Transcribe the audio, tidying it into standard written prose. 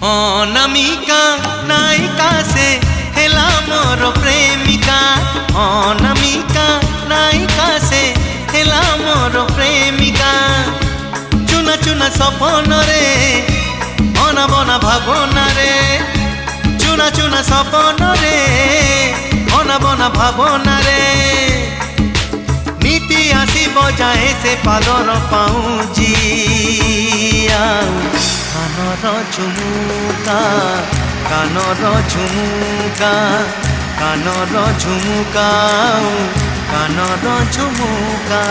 अनामिका नायिका से हेला मोर प्रेमिका। अनामिका नायिका से हेला मोर प्रेमिका। चुना चुना सपन रे अना बना भावना रे। चुना चुना सपन रे अना बना भावना रे। नीति आसी बजाए से पादर पाऊँ कानर झुमुका कानर झुमुका कानर झुमुका कानर झुमुका।